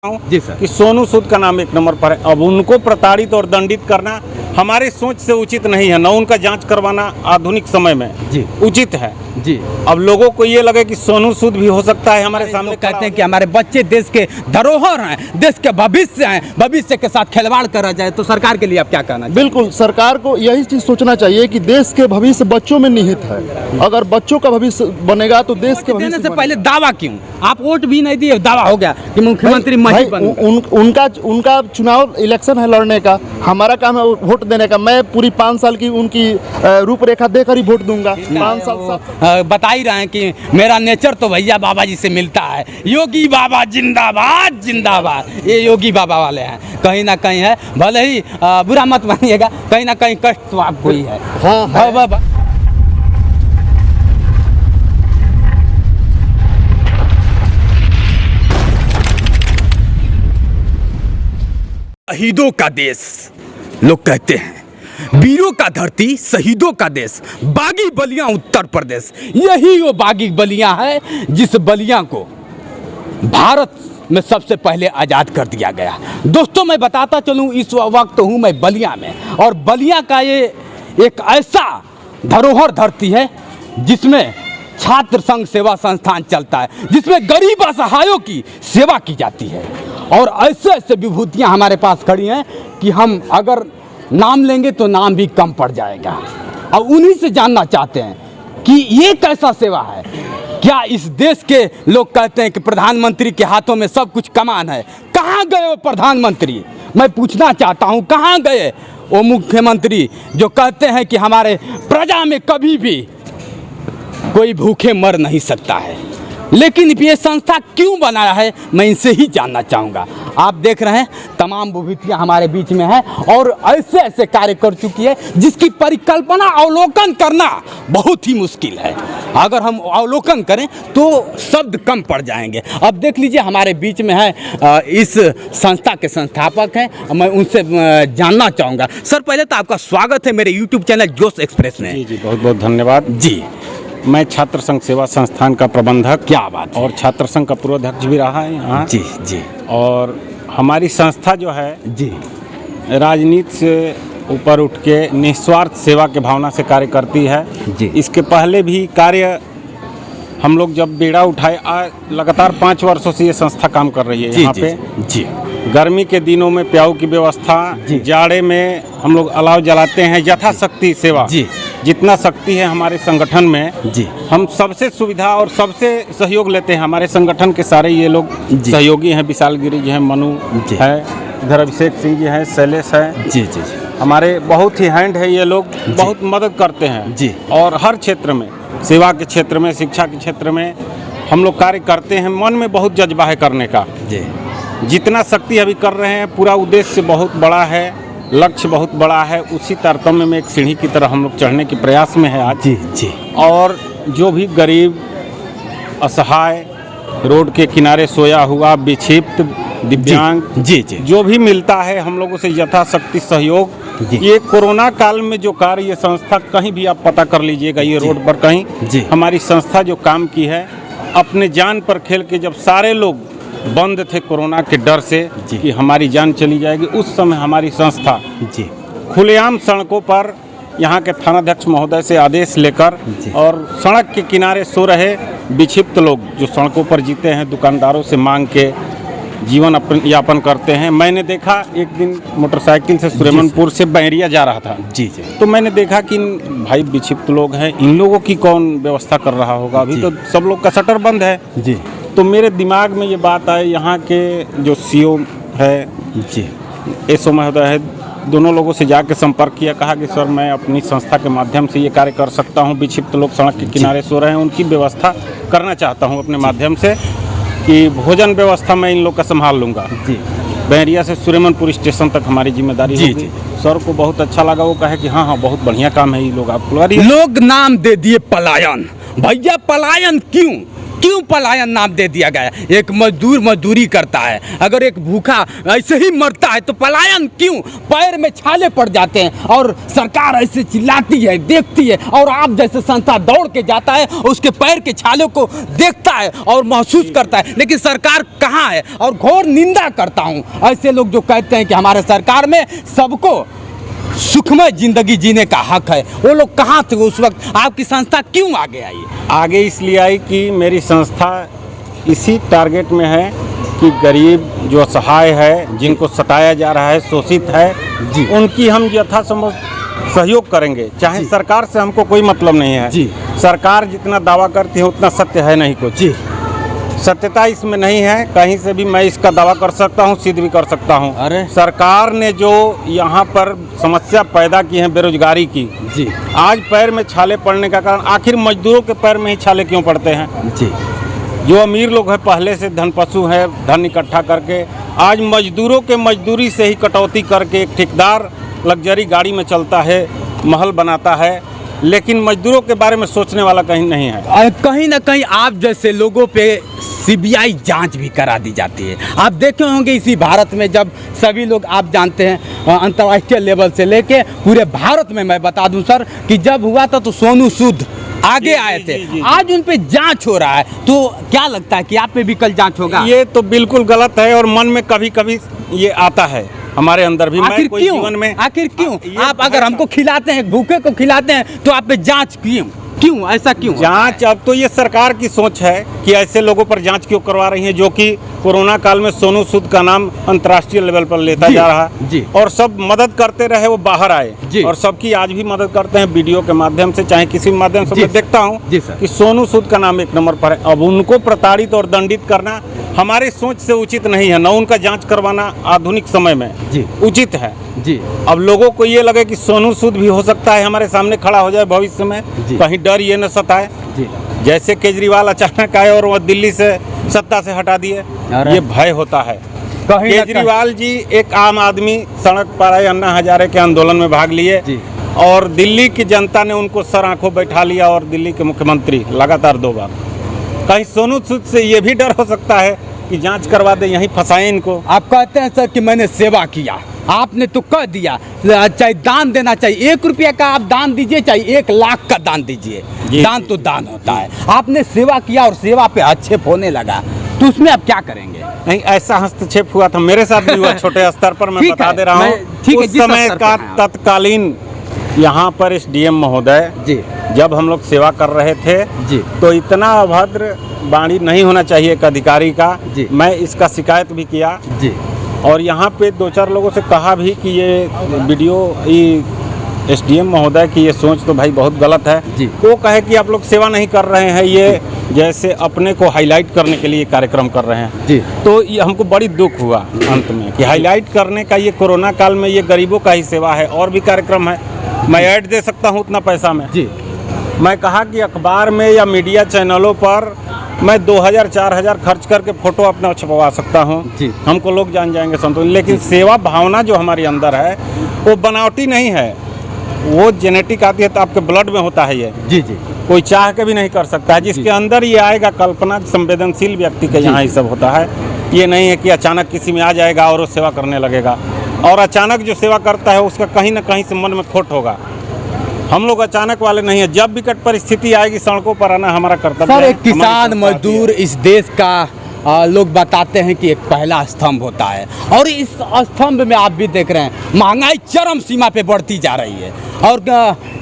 जी sir. कि सोनू सूद का नाम एक नंबर पर है। अब उनको प्रताड़ित और दंडित करना हमारे सोच से उचित नहीं है, न उनका जांच करवाना आधुनिक समय में जी उचित है। जी। अब लोगों को ये लगे कि सोनू सूद भी हो सकता है हमारे सामने, कहते हैं कि हमारे बच्चे देश के धरोहर हैं, देश के भविष्य हैं, भविष्य के साथ खिलवाड़ करा जाए तो सरकार के लिए आप क्या कहना चाहिए? बिल्कुल, सरकार को यही चीज़ सोचना चाहिए कि देश के भविष्य बच्चों में निहित है। अगर बच्चों का भविष्य बनेगा तो देश के देने भविष्य से पहले दावा क्यों? आप वोट भी नहीं दिए, दावा हो गया कि मुख्यमंत्री मैं ही बनूंगा। उनका चुनाव इलेक्शन है लड़ने का, हमारा काम है वोट देने का। मैं पूरी 5 साल की उनकी रूपरेखा देकर ही वोट दूंगा। 5 साल बता ही रहे हैं कि मेरा नेचर तो भैया बाबा जी से मिलता है। योगी बाबा जिंदाबाद जिंदाबाद, ये योगी बाबा वाले हैं। कहीं ना कहीं है, भले ही बुरा मत मानिएगा, कहीं ना कहीं कष्ट तो आपको ही है। हाँ, शहीदों का देश लोग कहते हैं, वीरों का धरती, शहीदों का देश, बागी बलिया उत्तर प्रदेश। यही वो बागी बलिया है जिस बलिया को भारत में सबसे पहले आज़ाद कर दिया गया। दोस्तों मैं बताता चलूं, इस वक्त हूं मैं बलिया में, और बलिया का ये एक ऐसा धरोहर धरती है जिसमें छात्र संघ सेवा संस्थान चलता है, जिसमें गरीब असहायों की सेवा की जाती है। और ऐसे ऐसे विभूतियाँ हमारे पास खड़ी हैं कि हम अगर नाम लेंगे तो नाम भी कम पड़ जाएगा। और उन्हीं से जानना चाहते हैं कि ये कैसा सेवा है। क्या इस देश के लोग कहते हैं कि प्रधानमंत्री के हाथों में सब कुछ कमान है। कहाँ गए वो प्रधानमंत्री? मैं पूछना चाहता हूँ, कहाँ गए वो मुख्यमंत्री जो कहते हैं कि हमारे प्रजा में कभी भी कोई भूखे मर नहीं सकता है। लेकिन ये संस्था क्यों बनाया है, मैं इनसे ही जानना चाहूँगा। आप देख रहे हैं तमाम विभूतियाँ हमारे बीच में हैं और ऐसे ऐसे कार्य कर चुकी है जिसकी परिकल्पना अवलोकन करना बहुत ही मुश्किल है। अगर हम अवलोकन करें तो शब्द कम पड़ जाएंगे। अब देख लीजिए हमारे बीच में है इस संस्था के संस्थापक हैं, मैं उनसे जानना चाहूँगा। सर पहले तो आपका स्वागत है मेरे यूट्यूब चैनल जोश एक्सप्रेस में। जी बहुत बहुत धन्यवाद जी। मैं छात्र संघ सेवा संस्थान का प्रबंधक, क्या बात है, और छात्र संघ का पूर्वाध्यक्ष भी रहा है यहाँ। जी जी। और हमारी संस्था जो है जी राजनीति से ऊपर उठ के निस्वार्थ सेवा के भावना से कार्य करती है। जी। इसके पहले भी कार्य हम लोग जब बेड़ा उठाए, लगातार 5 वर्षों से ये संस्था काम कर रही है यहाँ पे। जी। गर्मी के दिनों में प्याऊ की व्यवस्था, जाड़े में हम लोग अलाव जलाते हैं, यथाशक्ति सेवा जी। जितना शक्ति है हमारे संगठन में जी, हम सबसे सुविधा और सबसे सहयोग लेते हैं। हमारे संगठन के सारे ये लोग सहयोगी हैं, विशाल गिरी जी हैं, मनु है, इधर अभिषेक सिंह जी हैं, शैलेश है जी जी जी, हमारे बहुत ही हैंड है ये लोग, बहुत मदद करते हैं जी। और हर क्षेत्र में, सेवा के क्षेत्र में, शिक्षा के क्षेत्र में हम लोग कार्य करते हैं। मन में बहुत जज्बा है करने का जी। जितना शक्ति अभी कर रहे हैं, पूरा उद्देश्य बहुत बड़ा है, लक्ष्य बहुत बड़ा है। उसी तारतम्य में एक सीढ़ी की तरह हम लोग चढ़ने के प्रयास में है आज। जी जी। और जो भी गरीब, असहाय, रोड के किनारे सोया हुआ, विक्षिप्त, दिव्यांग, जी जी, जो भी मिलता है हम लोगों से यथाशक्ति सहयोग। ये कोरोना काल में जो कार्य ये संस्था, कहीं भी आप पता कर लीजिएगा, ये रोड पर कहीं हमारी संस्था जो काम की है, अपने जान पर खेल के, जब सारे लोग बंद थे कोरोना के डर से कि हमारी जान चली जाएगी, उस समय हमारी संस्था जी खुलेआम सड़कों पर यहाँ के थानाध्यक्ष महोदय से आदेश लेकर और सड़क के किनारे सो रहे विक्षिप्त लोग जो सड़कों पर जीते हैं, दुकानदारों से मांग के जीवन यापन करते हैं। मैंने देखा एक दिन मोटरसाइकिल से सुरेमनपुर से बैरिया जा रहा था जी जी, तो मैंने देखा कि भाई विक्षिप्त लोग हैं, इन लोगों की कौन व्यवस्था कर रहा होगा, अभी तो सब लोग का शटर बंद है जी। तो मेरे दिमाग में ये बात आई, यहाँ के जो सीओ है जी, एसओ महोदय है, दोनों लोगों से जाके संपर्क किया, कहा कि सर मैं अपनी संस्था के माध्यम से ये कार्य कर सकता हूँ। विक्षिप्त लोग सड़क के किनारे सो रहे हैं, उनकी व्यवस्था करना चाहता हूँ अपने माध्यम से, कि भोजन व्यवस्था मैं इन लोग का संभाल लूँगा। जी। बैरिया से सुरेमनपुर स्टेशन तक हमारी जिम्मेदारी होगी। सर को बहुत अच्छा लगा, वो कहे कि हाँ हाँ बहुत बढ़िया काम है, ये लोग आपको। लोग नाम दे दिए पलायन। भैया पलायन क्यों? क्यों पलायन नाम दे दिया गया? एक मजदूर मजदूरी करता है, अगर एक भूखा ऐसे ही मरता है तो पलायन क्यों? पैर में छाले पड़ जाते हैं और सरकार ऐसे चिल्लाती है, देखती है, और आप जैसे संस्था दौड़ के जाता है, उसके पैर के छालों को देखता है और महसूस करता है, लेकिन सरकार कहाँ है? और घोर निंदा करता हूँ ऐसे लोग जो कहते हैं कि हमारे सरकार में सबको सुखमय जिंदगी जीने का हक है। वो लोग कहाँ थे उस वक्त? आपकी संस्था क्यों आगे आई? आगे इसलिए आई कि मेरी संस्था इसी टारगेट में है कि गरीब जो असहाय है, जिनको सताया जा रहा है, शोषित है, उनकी हम यथासंभव सहयोग करेंगे। चाहे सरकार से हमको कोई मतलब नहीं है। सरकार जितना दावा करती है उतना सत्य है नहीं कुछ। सत्यता इसमें नहीं है। कहीं से भी मैं इसका दावा कर सकता हूँ, सिद्ध भी कर सकता हूँ। अरे सरकार ने जो यहाँ पर समस्या पैदा की है बेरोजगारी की, आज पैर में छाले पड़ने का कारण, आखिर मजदूरों के पैर में ही छाले क्यों पड़ते हैं? जो अमीर लोग हैं पहले से धनपशु है, धन इकट्ठा करके, आज मजदूरों के मजदूरी से ही कटौती करके एक ठेकेदार लग्जरी गाड़ी में चलता है, महल बनाता है, लेकिन मजदूरों के बारे में सोचने वाला कहीं नहीं है। कहीं ना कहीं आप जैसे लोगों पे सीबीआई जांच भी करा दी जाती है। आप देखे होंगे इसी भारत में, जब सभी लोग, आप जानते हैं अंतर्राष्ट्रीय लेवल से लेके पूरे भारत में, मैं बता दूं सर कि जब हुआ था तो सोनू सूद आगे आए थे। आज उन पे जांच हो रहा है, तो क्या लगता है कि आप पे भी कल जांच होगा? ये तो बिल्कुल गलत है और मन में कभी कभी ये आता है हमारे अंदर भी। आखिर क्यों? जीवन में आखिर क्यों? आप अगर हमको खिलाते हैं, भूखे को खिलाते हैं, तो आप पे जांच क्यों? ऐसा क्यों? जांच अब तो ये सरकार की सोच है कि ऐसे लोगों पर जांच क्यों करवा रही है जो कि कोरोना काल में सोनू सूद का नाम अंतर्राष्ट्रीय लेवल पर लेता जा रहा है, और सब मदद करते रहे, वो बाहर आए और सबकी आज भी मदद करते हैं वीडियो के माध्यम से, चाहे किसी माध्यम से। मैं देखता हूँ कि सोनू सूद का नाम 1 नंबर पर है। अब उनको प्रताड़ित और दंडित करना हमारी सोच से उचित नहीं है, न उनका जांच करवाना आधुनिक समय में उचित है। अब लोगों को ये लगे कि सोनू सूद भी हो सकता है हमारे सामने खड़ा हो जाए भविष्य में, कहीं डर ये न सताए। जैसे केजरीवाल अचानक आए और वह दिल्ली से सत्ता से हटा दिए, ये भय होता है। केजरीवाल जी एक आम आदमी, सड़क पर आए, अन्ना हजारे के आंदोलन में भाग लिए और दिल्ली की जनता ने उनको सर आंखों बैठा लिया और दिल्ली के मुख्यमंत्री लगातार 2 बार। कहीं सोनू सूद से ये भी डर हो सकता है कि जांच करवा दे, यहीं फंसाएं इनको। आप कहते हैं सर कि मैंने सेवा किया, आपने तो कह दिया, चाहे दान देना चाहिए, 1 रुपया का आप दान दीजिए, चाहे 1 लाख का दान दीजिए, दान तो दान होता है। आपने सेवा किया और सेवा पे हस्तक्षेप होने लगा, तो उसमें आप क्या करेंगे? नहीं, ऐसा हस्तक्षेप हुआ था, मेरे साथ भी हुआ छोटे स्तर पर, मैं बता दे रहा हूँ। उस समय का तत्कालीन यहाँ पर SDM महोदय जब हम लोग सेवा कर रहे थे तो इतना अभद्र वाणी नहीं होना चाहिए एक अधिकारी का। मैं इसका शिकायत भी किया और यहाँ पे 2-4 लोगों से कहा भी कि ये वीडियो, ये SDM महोदय की ये सोच तो भाई बहुत गलत है। वो कहे कि आप लोग सेवा नहीं कर रहे हैं, ये जैसे अपने को हाईलाइट करने के लिए कार्यक्रम कर रहे हैं। तो ये हमको बड़ी दुख हुआ अंत में कि हाईलाइट करने का, ये कोरोना काल में ये गरीबों का ही सेवा है, और भी कार्यक्रम है, मैं ऐड दे सकता हूँ उतना पैसा में। मैं कहा कि अखबार में या मीडिया चैनलों पर मैं 2000-4000 खर्च करके फोटो अपना छपवा सकता हूँ, हमको लोग जान जाएंगे संतोष। लेकिन सेवा भावना जो हमारे अंदर है वो बनावटी नहीं है, वो जेनेटिक आती है, तो आपके ब्लड में होता है ये। कोई चाह के भी नहीं कर सकता है, जिसके अंदर ये आएगा कल्पना, संवेदनशील व्यक्ति के यहाँ ये सब होता है। ये नहीं है कि अचानक किसी में आ जाएगा और वो सेवा करने लगेगा, और अचानक जो सेवा करता है उसका कहीं ना कहीं से मन में खोट होगा। हम लोग अचानक वाले नहीं है, जब विकट परिस्थिति आएगी सड़कों पर आना हमारा कर्तव्य है। सर, एक किसान मजदूर इस देश का लोग बताते हैं कि एक पहला स्तंभ होता है, और इस स्तंभ में आप भी देख रहे हैं महंगाई चरम सीमा पे बढ़ती जा रही है। और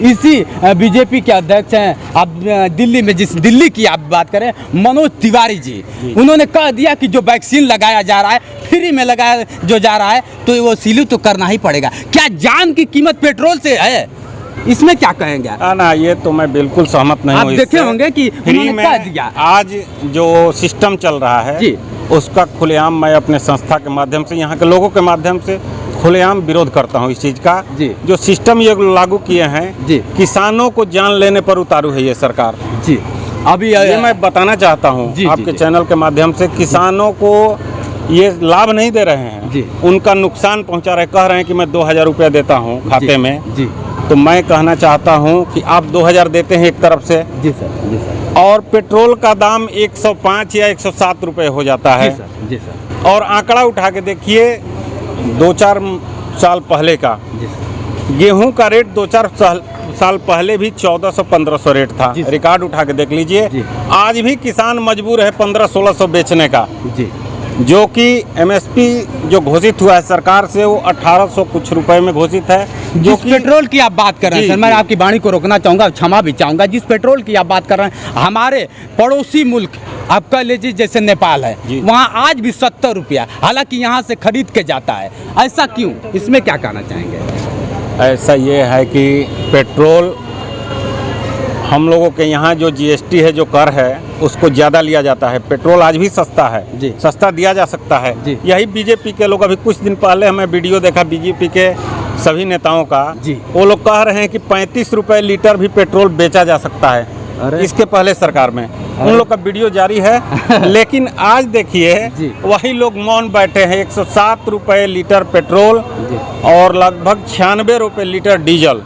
इसी बीजेपी के अध्यक्ष हैं अब दिल्ली में, जिस दिल्ली की आप बात करें, मनोज तिवारी जी, उन्होंने कह दिया कि जो वैक्सीन लगाया जा रहा है, फ्री में लगाया जो जा रहा है, तो वो सीलू तो करना ही पड़ेगा। क्या जान की कीमत पेट्रोल से है? इसमें क्या कहेंगे? ना, ये तो मैं बिल्कुल सहमत नहीं हूँ। आप देखे होंगे कि फ्री में आज जो सिस्टम चल रहा है उसका खुलेआम मैं अपने संस्था के माध्यम से, यहाँ के लोगों के माध्यम से खुलेआम विरोध करता हूँ इस चीज़ का। जो सिस्टम ये लागू किए हैं, किसानों को जान लेने पर उतारू है ये सरकार। अभी ये मैं बताना चाहता हूँ आपके चैनल के माध्यम से, किसानों को ये लाभ नहीं दे रहे हैं, उनका नुकसान पहुँचा रहे। कह रहे हैं कि मैं 2000 रुपया देता हूँ खाते में, तो मैं कहना चाहता हूं कि आप 2000 देते हैं एक तरफ से, जी सर, जी सर, और पेट्रोल का दाम 105 या 107 रुपए हो जाता है। जी सर, जी सर, और आंकड़ा उठा के देखिए 2-4 साल पहले का, जी सर, गेहूं का रेट 2-4 साल पहले भी 1400-1500 रेट था। जी सर। रिकॉर्ड उठा के देख लीजिए। जी। आज भी किसान मजबूर है 1500-1600 बेचने का, जी, जो कि एमएसपी जो घोषित हुआ है सरकार से वो 1800 कुछ रुपए में घोषित है। जो जिस कि पेट्रोल की आप बात कर रहे हैं जी, सर, मैं जी। आपकी वाणी को रोकना चाहूँगा, क्षमा भी चाहूँगा। जिस पेट्रोल की आप बात कर रहे हैं, हमारे पड़ोसी मुल्क आप कह लीजिए जैसे नेपाल है, जी। वहाँ आज भी 70 रुपया, हालांकि यहाँ से खरीद के जाता है। ऐसा क्यों? इसमें क्या कहना चाहेंगे? ऐसा ये है कि पेट्रोल हम लोगों के यहाँ जो जीएसटी है, जो कर है, उसको ज़्यादा लिया जाता है। पेट्रोल आज भी सस्ता है, जी। सस्ता दिया जा सकता है। जी। यही बीजेपी के लोग, अभी कुछ दिन पहले हमें वीडियो देखा बीजेपी के सभी नेताओं का, जी। वो लोग कह रहे हैं कि 35 रुपए लीटर भी पेट्रोल बेचा जा सकता है। अरे। इसके पहले सरकार में उन लोग का वीडियो जारी है। लेकिन आज देखिए जी। वही लोग मौन बैठे हैं। 107 रुपए लीटर पेट्रोल जी। और लगभग 96 रुपए लीटर डीजल,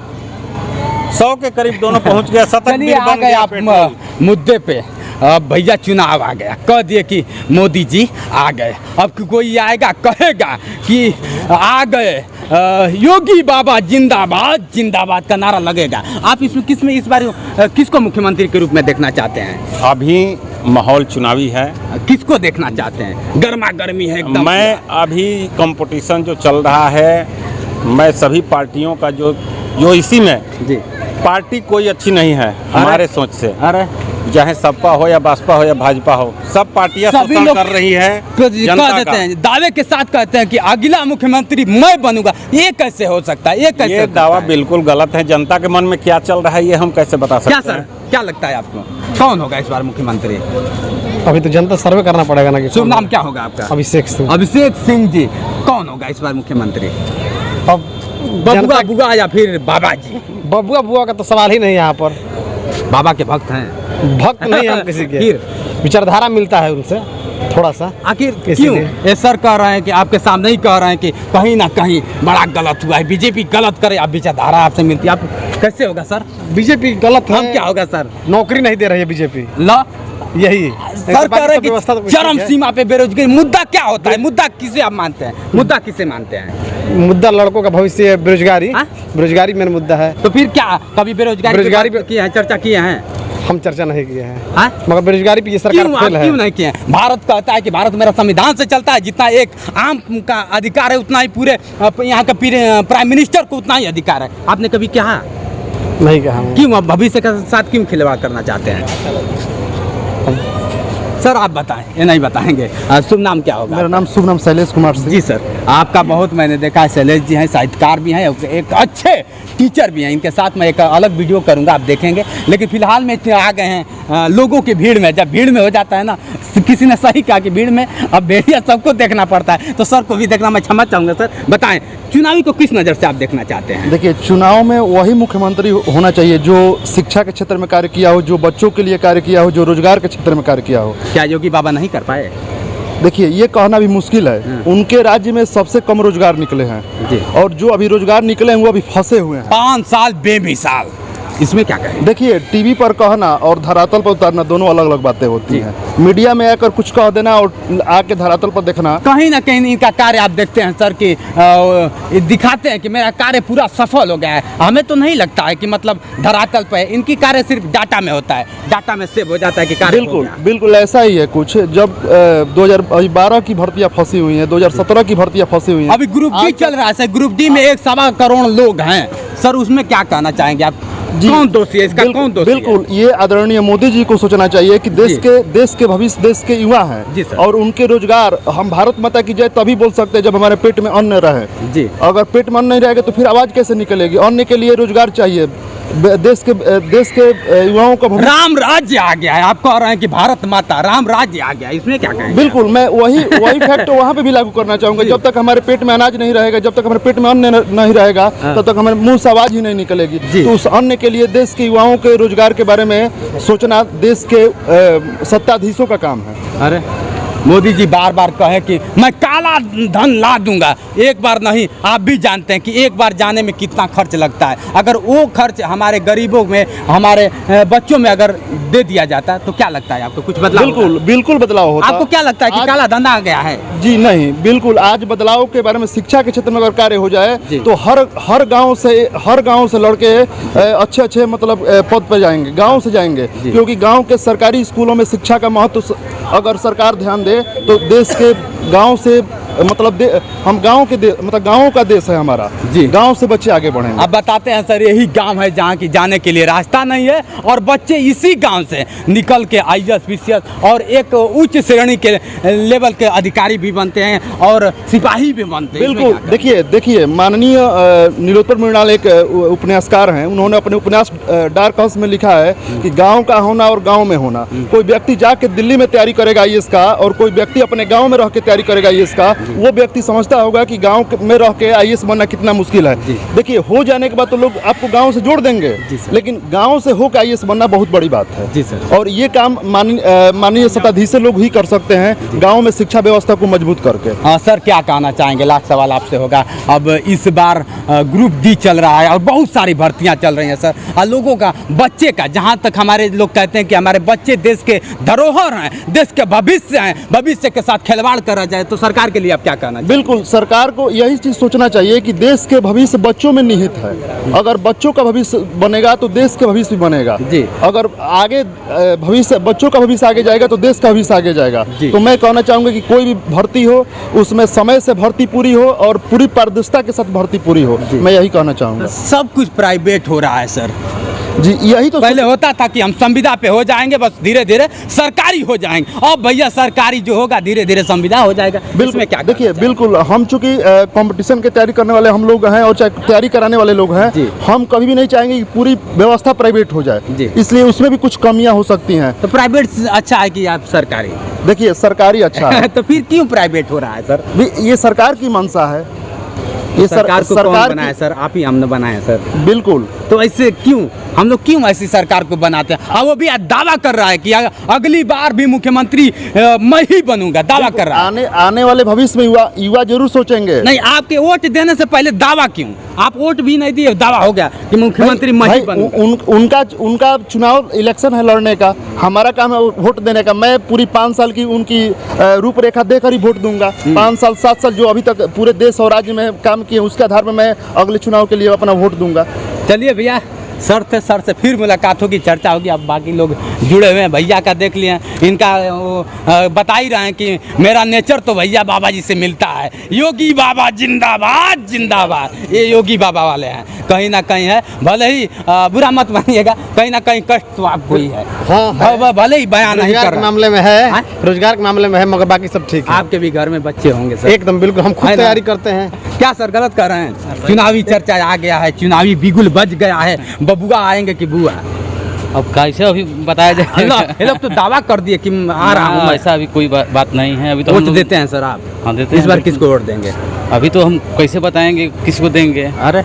100 के करीब दोनों पहुंच गया। चलिए, शतक आ बन गए गया आप पेट्रोल। मुद्दे पे। अब भैया चुनाव आ गया, कह दिए कि मोदी जी आ गए। अब कोई आएगा कहेगा कि आ गए योगी बाबा जिंदाबाद, जिंदाबाद का नारा लगेगा। आप इसमें इस बार किसको मुख्यमंत्री के रूप में देखना चाहते हैं? अभी माहौल चुनावी है, किसको देखना चाहते हैं? गर्मा गर्मी है एकदम। मैं अभी कंपटीशन जो चल रहा है, मैं सभी पार्टियों का जो इसी में जी, पार्टी कोई अच्छी नहीं है हमारे सोच से। अरे चाहे सपा हो या बसपा हो या भाजपा हो, सब पार्टियां सभी शोषण लोग कर रही है कह जनता देते का। हैं, दावे के साथ कहते हैं कि अगला मुख्यमंत्री मैं बनूंगा। ये कैसे हो सकता है? ये कैसे ये हो सकता दावा है? बिल्कुल गलत है। जनता के मन में क्या चल रहा है ये हम कैसे बता क्या सकते सर, हैं? क्या लगता है आपको, कौन होगा इस बार मुख्यमंत्री? अभी तो जनता सर्वे करना पड़ेगा ना कि शुभ नाम क्या होगा आपका? अभिषेक सिंह। अभिषेक सिंह जी। कौन होगा इस बार मुख्यमंत्री? अब बबुआ जनता बुआ या फिर बाबा जी? बबुआ बुआ का तो सवाल ही नहीं यहाँ पर। बाबा के भक्त हैं। भक्त नहीं हम किसी के, फिर विचारधारा मिलता है उनसे थोड़ा सा। आखिर क्यों इसीलिए। ये सर कह रहे हैं कि आपके सामने ही कह रहे हैं कि कहीं ना कहीं बड़ा गलत हुआ है, बीजेपी गलत करे, आप विचारधारा आपसे मिलती है। आप कैसे होगा सर? बीजेपी गलत है। हम क्या होगा सर? नौकरी नहीं दे रही है बीजेपी, ला यही सर कह रहे हैं व्यवस्था तो कि कुछ चरम ठीक है। सीमा पे बेरोजगारी। मुद्दा क्या होता है? मुद्दा किसे आप मानते हैं? मुद्दा किसे मानते हैं? मुद्दा लड़कों का भविष्य है, बेरोजगारी। हाँ? बेरोजगारी मेन मुद्दा है। तो फिर क्या कभी बेरोजगारी बेरोजगारी पे किए हैं, चर्चा किए हैं? हम चर्चा नहीं किए हैं, हाँ? मगर बेरोजगारी पे ये सरकार क्यों फेल आप है। क्यों नहीं किए? भारत कहता है कि भारत मेरा संविधान से चलता है, जितना एक आम का अधिकार है उतना ही पूरे यहाँ का प्राइम मिनिस्टर को उतना ही अधिकार है। आपने कभी कहा? नहीं कहा हूँ। क्यों आप भविष्य के साथ क्यों खिलवाड़ करना चाहते हैं? सर आप बताएं, ये नहीं बताएंगे। शुभ नाम क्या होगा? मेरा नाम शुभ नाम शैलेश कुमार सिंह। जी सर, आपका बहुत मैंने देखा है, शैलेश जी हैं, साहित्यकार भी हैं, एक अच्छे टीचर भी हैं। इनके साथ मैं एक अलग वीडियो करूंगा, आप देखेंगे। लेकिन फिलहाल में आ गए हैं लोगों की भीड़ में। जब भीड़ में हो जाता है ना, किसी ने सही कहा कि भीड़ में अब भेड़िया सबको देखना पड़ता है, तो सर को भी देखना मैं क्षमा चाहूँगा। सर बताएं, चुनावी को किस नज़र से आप देखना चाहते हैं? देखिए, चुनाव में वही मुख्यमंत्री होना चाहिए जो शिक्षा के क्षेत्र में कार्य किया हो, जो बच्चों के लिए कार्य किया हो, जो रोजगार के क्षेत्र में कार्य किया हो। क्या योगी बाबा नहीं कर पाए? देखिए, ये कहना भी मुश्किल है। उनके राज्य में सबसे कम रोजगार निकले हैं, जी। और जो अभी रोजगार निकले हैं वो अभी फंसे हुए हैं। 5 साल बेमिसाल, इसमें क्या कहें? देखिए, टीवी पर कहना और धरातल पर उतारना दोनों अलग अलग बातें होती हैं। मीडिया में आकर कुछ कह देना और आके धरातल पर देखना, कहीं ना कहीं इनका कार्य आप देखते हैं सर कि दिखाते हैं कि मेरा कार्य पूरा सफल हो गया है। हमें तो नहीं लगता है कि मतलब धरातल पे इनकी कार्य सिर्फ डाटा में होता है, डाटा में सेव हो जाता है कि कार्य हो बिल्कुल गया। बिल्कुल ऐसा ही है कुछ। जब 2012 की भर्तियां फंसी हुई हैं, 2017 की भर्तियां फंसी हुई हैं। अभी ग्रुप डी चल रहा है सर, ग्रुप डी में 1.25 करोड़ लोग हैं सर, उसमें क्या कहना चाहेंगे आप? कौन दोषी है इसका? कौन दोषी है? बिल्कुल, ये आदरणीय मोदी जी को सोचना चाहिए कि देश के भविष्य देश के युवा जी हैं, सर। और उनके रोजगार। हम भारत माता की जय तभी बोल सकते हैं जब हमारे पेट में अन्न रहे। जी। अगर पेट में अन्न नहीं रहेगा तो फिर आवाज कैसे निकलेगी? अन्न के लिए रोजगार चाहिए। देश के युवाओं का भविष्य। राम राज्य आ गया है, आप कह रहे हैं कि भारत माता राम राज्य आ गया है, इसमें क्या कहेंगे? बिल्कुल, मैं वही फैक्ट वहाँ पे भी लागू करना चाहूंगा। जब तक हमारे पेट में अनाज नहीं रहेगा, जब तक हमारे पेट में अन्न नहीं रहेगा, तब तक हमारे मुंह से आवाज ही नहीं निकलेगी। तो उस अन्न के लिए देश के युवाओं के रोजगार के बारे में सोचना देश के सत्ताधीशों का काम है। अरे मोदी जी बार बार कहे कि मैं काला धन ला दूंगा, एक बार नहीं, आप भी जानते हैं कि एक बार जाने में कितना खर्च लगता है। अगर वो खर्च हमारे गरीबों में, हमारे बच्चों में अगर दे दिया जाता तो क्या लगता है आपको? कुछ बदलाव बिल्कुल बिल्कुल बदलाव होता। आपको क्या लगता है कि काला धंधा आ गया है? जी नहीं, बिल्कुल। आज बदलाव के बारे में शिक्षा के क्षेत्र में अगर कार्य हो जाए तो हर गांव से लड़के अच्छे मतलब पद पर जाएंगे, गांव से जाएंगे, क्योंकि गांव के सरकारी स्कूलों में शिक्षा का महत्व अगर सरकार ध्यान दे तो देश के गांव से मतलब हम गाँव का देश है हमारा जी। गांव से बच्चे आगे बढ़ेंगे। अब बताते हैं सर, यही गांव है जहां की जाने के लिए रास्ता नहीं है और बच्चे इसी गांव से निकल के IAS PCS और एक उच्च श्रेणी के लेवल के अधिकारी भी बनते हैं और सिपाही भी बनते हैं। बिल्कुल। देखिए माननीय नीलोत्पल मृणाल एक उपन्यासकार हैं, उन्होंने अपने उपन्यास डार्क हाउस में लिखा है कि गाँव का होना और गाँव में होना। कोई व्यक्ति जाके दिल्ली में तैयारी करेगा IAS का और कोई व्यक्ति अपने गाँव में रह के तैयारी करेगा IAS का, वो व्यक्ति समझता होगा कि गांव में रह के IAS बनना कितना मुश्किल है। देखिए हो जाने के बाद तो लोग आपको गांव से जोड़ देंगे, लेकिन गांव से होकर IAS बनना बहुत बड़ी बात है जी सर। और ये काम माननीय सत्ताधीश लोग ही कर सकते हैं, गांव में शिक्षा व्यवस्था को मजबूत करके। हाँ सर, क्या कहना चाहेंगे? लास्ट सवाल आपसे होगा। अब इस बार ग्रुप D चल रहा है और बहुत सारी भर्तियाँ चल रही हैं सर, और लोगों का बच्चे का, जहाँ तक हमारे लोग कहते हैं कि हमारे बच्चे देश के धरोहर हैं, देश के भविष्य हैं, भविष्य के साथ खिलवाड़ करा जाए तो सरकार के लिए आप क्या कहना? बिल्कुल, सरकार को यही चीज सोचना चाहिए कि देश के भविष्य बच्चों में निहित है। अगर बच्चों का भविष्य बनेगा तो देश का भविष्य बनेगा जी। अगर आगे बच्चों का भविष्य आगे जाएगा तो देश का भविष्य आगे जाएगा। तो मैं कहना चाहूंगा कि कोई भी भर्ती हो उसमें समय से भर्ती पूरी हो और पूरी पारदर्शिता के साथ भर्ती पूरी हो, मैं यही कहना चाहूंगा। सब कुछ प्राइवेट हो रहा है सर जी, यही तो पहले होता था कि हम संविदा पे हो जाएंगे, बस धीरे धीरे सरकारी हो जाएंगे। अब भैया सरकारी जो होगा धीरे धीरे संविदा हो जाएगा। बिल्कुल, क्या देखिए, बिल्कुल हम चूंकि कंपटीशन की तैयारी करने वाले हम लोग हैं और चाहे तैयारी कराने वाले लोग हैं, हम कभी भी नहीं चाहेंगे कि पूरी व्यवस्था प्राइवेट हो जाए, इसलिए उसमें भी कुछ कमियां हो सकती हैं। तो प्राइवेट अच्छा है कि आप सरकारी? देखिए सरकारी अच्छा है तो फिर क्यों प्राइवेट हो रहा है सर? ये सरकार की मंशा है। ये सरकार को कौन बनाया सर? आप ही हमने बनाया सर। बिल्कुल। तो ऐसे क्यों हम लोग ऐसी सरकार को बनाते हैं? और वो भी दावा कर रहा है कि अगली बार भी मुख्यमंत्री मैं ही बनूंगा, दावा कर रहा है। आने वाले भविष्य में युवा जरूर सोचेंगे। नहीं, आपके वोट देने से पहले दावा क्यों? आप वोट भी नहीं दिए, दावा हो गया कि मुख्यमंत्री मैं ही बनूंगा। उनका चुनाव इलेक्शन है लड़ने का, हमारा काम है वोट देने का। मैं पूरी 5 साल की उनकी रूपरेखा देकर ही वोट दूंगा। 5 साल 7 साल जो अभी तक पूरे देश और राज्य में काम किए, उसके आधार पर मैं अगले चुनाव के लिए अपना वोट दूंगा। चलिए भैया, सर से फिर मुलाकात होगी, चर्चा होगी। अब बाकी लोग जुड़े हुए हैं, भैया का देख लिए, इनका बता ही रहे हैं कि मेरा नेचर तो भैया बाबा जी से मिलता है। योगी बाबा जिंदाबाद जिंदाबाद, ये योगी बाबा वाले हैं। कहीं ना कहीं है, भले ही बुरा मत मानिएगा, कहीं ना कहीं कष्ट तो आपको ही है। हाँ, भले ही बयान नहीं कर मामले में है, रोजगार के मामले में है, मगर बाकी सब ठीक है। आपके भी घर में बच्चे होंगे सर? एकदम बिल्कुल, हम खुद तैयारी करते हैं। क्या सर गलत कर रहे हैं? चुनावी चर्चा आ गया है, चुनावी बिगुल बज गया है, बबुआ आएंगे कि बुआ? अब कैसे अभी बताया जाए? ये लोग तो दावा कर दिए कि आ रहा हूँ। ऐसा अभी कोई बात नहीं है। अभी तो वोट देते हैं सर आप? हाँ देते हैं। इस बार किसको वोट देंगे? अभी तो हम कैसे बताएंगे किसको देंगे? अरे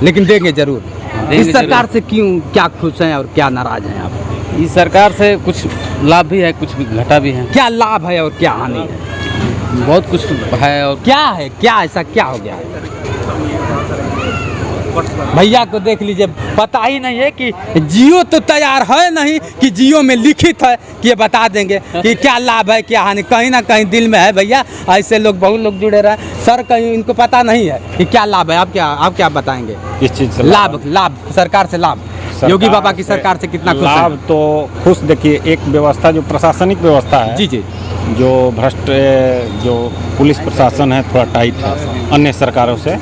लेकिन देंगे जरूर। इस सरकार से क्यों, क्या खुश हैं और क्या नाराज हैं आप? इस सरकार से कुछ लाभ भी है, कुछ घाटा भी है। क्या लाभ है और क्या हानि है? बहुत कुछ है। और क्या है, क्या ऐसा क्या हो गया है? भैया को देख लीजिए, पता ही नहीं है कि जियो तो तैयार है नहीं कि जियो में लिखित है कि ये बता देंगे कि क्या लाभ है क्या हानि। कहीं ना कहीं दिल में है भैया, ऐसे लोग बहुत लोग जुड़े रहे सर, कहीं इनको पता नहीं है कि क्या लाभ है। आप क्या बताएंगे इस चीज से? लाभ सरकार से लाभ, योगी बाबा की सरकार से कितना खुश लाभ? तो खुश, देखिए एक व्यवस्था जो प्रशासनिक व्यवस्था है जी, जो भ्रष्ट, जो पुलिस प्रशासन है थोड़ा टाइट है अन्य सरकारों से।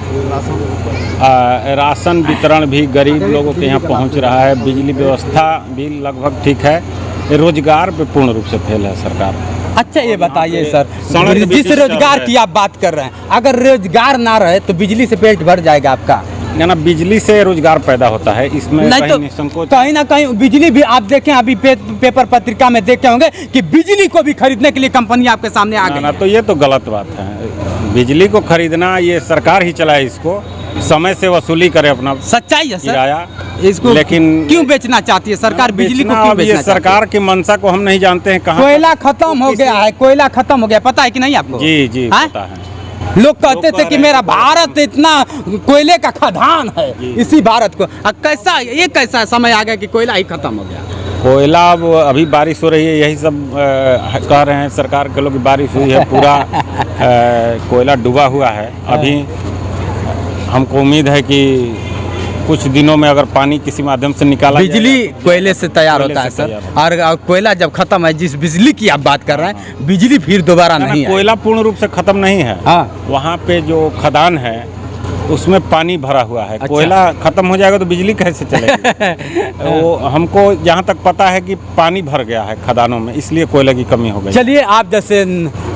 राशन वितरण भी गरीब लोगों के यहाँ पहुँच रहा है। बिजली व्यवस्था भी लगभग ठीक है। रोजगार पे पूर्ण रूप से फेल है सरकार। अच्छा ये बताइए सर, जिस रोजगार की आप बात कर रहे हैं, अगर रोजगार ना रहे तो बिजली से पेट भर जाएगा आपका? ना, बिजली से रोजगार पैदा होता है, इसमें नहीं तो निसंकोच। कहीं ना कहीं बिजली भी आप देखें, अभी पेपर पत्रिका में देखे होंगे कि बिजली को भी खरीदने के लिए कंपनी आपके सामने आ गई। तो ये तो गलत बात है। बिजली को खरीदना ये सरकार ही चलाए इसको, समय से वसूली करे अपना सच्चाई है सर। किराया। इसको लेकिन क्यों बेचना चाहती है सरकार? बिजली को बेचना, क्यों अब बेचना ये चाहती है? सरकार की मंशा को हम नहीं जानते हैं कहाँ। कोयला खत्म हो गया है, कोयला खत्म हो गया, पता है कि नहीं आपको? जी जी हाँ? पता है। लोग कहते लोग थे कह कि रहे मेरा हैं भारत इतना कोयले का खदान है, इसी भारत को कैसा ये कैसा समय आ गया कि कोयला ही खत्म हो गया? कोयला अब अभी बारिश हो रही है, यही सब कह रहे हैं सरकार के लोग कि बारिश हुई है, पूरा कोयला डूबा हुआ है। अभी हमको उम्मीद है कि कुछ दिनों में अगर पानी किसी माध्यम से निकाला बिजली जाएगा, कोयले से तैयार कोयले होता है से सर। तैयार होता और कोयला जब खत्म है, जिस बिजली की आप बात कर रहे हैं, बिजली फिर दोबारा ना, नहीं आएगी। कोयला पूर्ण रूप से खत्म नहीं है। हाँ। वहाँ पे जो खदान है उसमें पानी भरा हुआ है। अच्छा। कोयला खत्म हो जाएगा तो बिजली कैसे चलेगी? वो हमको जहाँ तक पता है कि पानी भर गया है खदानों में, इसलिए कोयले की कमी हो गई। चलिए, आप जैसे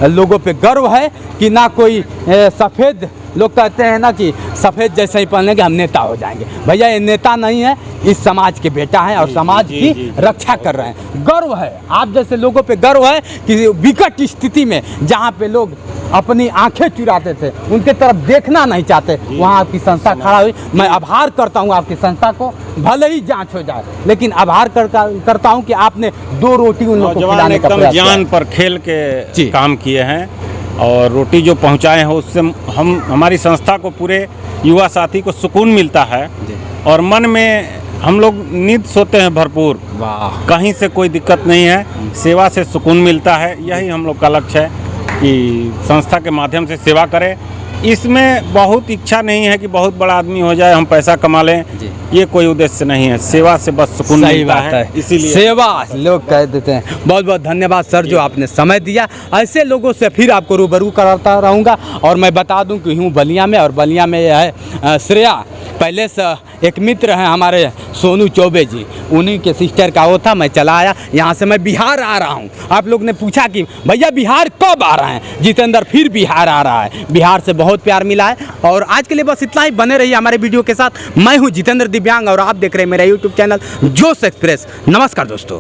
लोगों पे गर्व है कि ना कोई सफ़ेद, लोग कहते हैं ना कि सफ़ेद जैसे ही पहनेंगे हम नेता हो जाएंगे। भैया ये नेता नहीं है, इस समाज के बेटा हैं और समाज जी, की जी, रक्षा कर रहे हैं। गर्व है, आप जैसे लोगों पे गर्व है कि विकट स्थिति में जहाँ पे लोग अपनी आंखें चुराते थे, उनके तरफ देखना नहीं चाहते, वहाँ आपकी संस्था खड़ा हुई। मैं आभार करता हूँ आपकी संस्था को, भले ही जांच हो जाए, लेकिन आभार करता हूँ कि आपने 2 रोटी उन लोगों को नौजवान खिलाने का एकदम प्रयास किया। जान पर खेल जी। के काम किए हैं और रोटी जो पहुंचाए हैं उससे हम हमारी संस्था को, पूरे युवा साथी को सुकून मिलता है और मन में हम लोग नींद सोते हैं भरपूर। वाह, कहीं से कोई दिक्कत नहीं है, सेवा से सुकून मिलता है। यही हम लोग का लक्ष्य है कि संस्था के माध्यम से सेवा करें। इसमें बहुत इच्छा नहीं है कि बहुत बड़ा आदमी हो जाए, हम पैसा कमा लें, ये कोई उद्देश्य नहीं है। सेवा से बस सुकून सही मिलता बात है, इसीलिए सेवा लोग कह देते हैं। बहुत बहुत धन्यवाद सर जो आपने समय दिया। ऐसे लोगों से फिर आपको रूबरू कराता रहूँगा। और मैं बता दूं कि हूँ बलिया में, और बलिया में यह है श्रेया, पहले से एक मित्र हैं हमारे सोनू चौबे जी, उन्हीं के सिस्टर का वो था। मैं चला आया यहाँ से, मैं बिहार आ रहा हूँ। आप लोग ने पूछा कि भैया बिहार कब आ रहे हैं? जितेंद्र फिर बिहार आ रहा है। बिहार से बहुत प्यार मिला है। और आज के लिए बस इतना ही। बने रहिए हमारे वीडियो के साथ। मैं हूँ जितेंद्र दिव्यांग और आप देख रहे हैं मेरा यूट्यूब चैनल जोश एक्सप्रेस। नमस्कार दोस्तों।